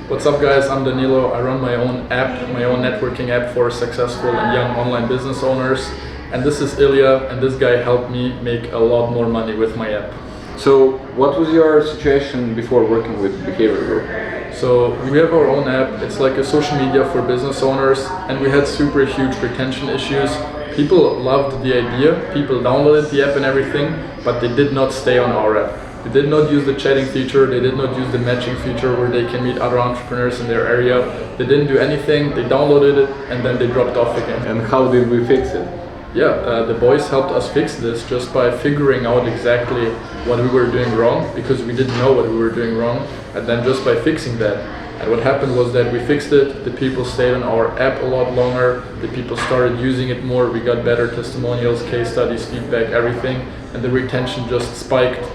What's up guys, I'm Danilo. I run my own app, my own networking app for successful and young online business owners. And this is Ilya, and this guy helped me make a lot more money with my app. So what was your situation before working with Behavior Group? So we have our own app. It's like a social media for business owners, and we had super huge retention issues. People loved the idea, people downloaded the app and everything, but they did not stay on our app. They did not use the chatting feature, they did not use the matching feature where they can meet other entrepreneurs in their area. They didn't do anything, they downloaded it and then they dropped off again. And how did we fix it? Yeah, the boys helped us fix this just by figuring out exactly what we were doing wrong, because we didn't know what we were doing wrong, and then just by fixing that. And what happened was that we fixed it, the people stayed on our app a lot longer, the people started using it more, we got better testimonials, case studies, feedback, everything, and the retention just spiked.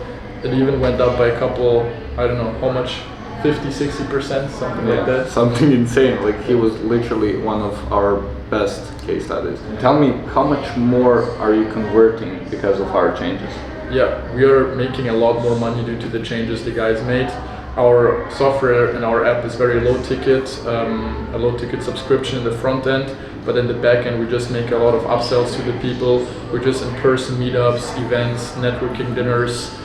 It even went up by a couple, I don't know how much, 50-60%, something like that. Something insane, like he was literally one of our best case studies. Tell me, how much more are you converting because of our changes? Yeah, we are making a lot more money due to the changes the guys made. Our software and our app is very low ticket, a low ticket subscription in the front end, but in the back end we just make a lot of upsells to the people. We're just in-person meetups, events, networking dinners,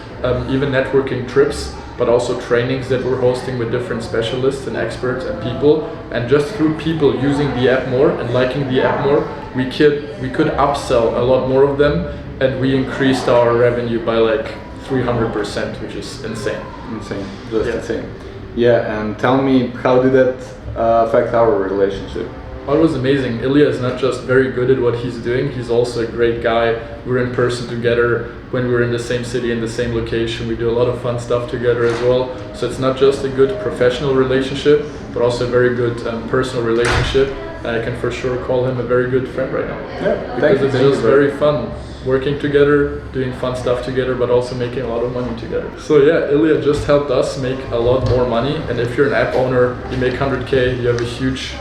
even networking trips, but also trainings that we're hosting with different specialists and experts and people. And just through people using the app more and liking the app more, we could upsell a lot more of them, and we increased our revenue by like 300%, which is insane. Insane, just insane. Yeah, and tell me, how did that affect our relationship? Oh, it was amazing. Ilya is not just very good at what he's doing, he's also a great guy. We're in person together when we're in the same city, in the same location. We do a lot of fun stuff together as well. So it's not just a good professional relationship, but also a very good personal relationship. And I can for sure call him a very good friend right now. Yeah, because it's just very fun working together, doing fun stuff together, but also making a lot of money together. So yeah, Ilya just helped us make a lot more money. And if you're an app owner, you make 100K, you have a huge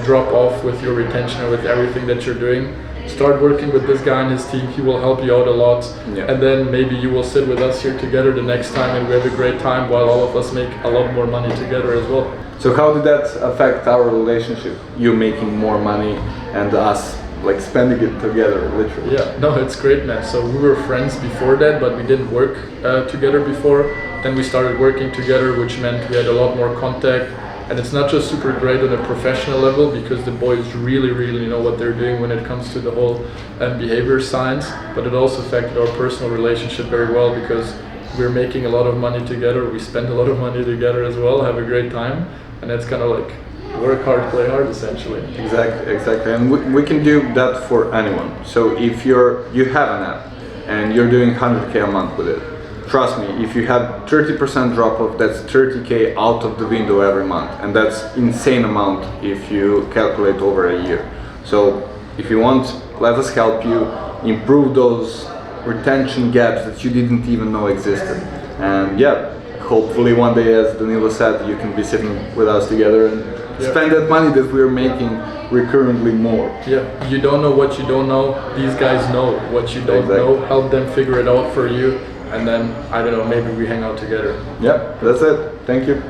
drop off with your retention and with everything that you're doing. Start working with this guy and his team, he will help you out a lot. Yeah. And then maybe you will sit with us here together the next time and we have a great time while all of us make a lot more money together as well. So how did that affect our relationship? You making more money and us like spending it together, literally. Yeah, no, it's great, man. So we were friends before that, but we didn't work together before. Then we started working together, which meant we had a lot more contact. And it's not just super great on a professional level, because the boys really know what they're doing when it comes to the whole behavior science, but it also affected our personal relationship very well, because we're making a lot of money together, we spend a lot of money together as well, have a great time, and it's kind of like work hard, play hard, essentially. Exactly, and we can do that for anyone. So if you have an app and you're doing 100K a month with it, trust me, if you have 30% drop off, that's 30K out of the window every month, and that's insane amount if you calculate over a year. So if you want, let us help you improve those retention gaps that you didn't even know existed. And yeah, hopefully one day, as Danilo said, you can be sitting with us together and spend that money that we're making recurrently more. Yeah, you don't know what you don't know, these guys know what you don't know, help them figure it out for you. And then, I don't know, maybe we hang out together. Yeah, that's it. Thank you.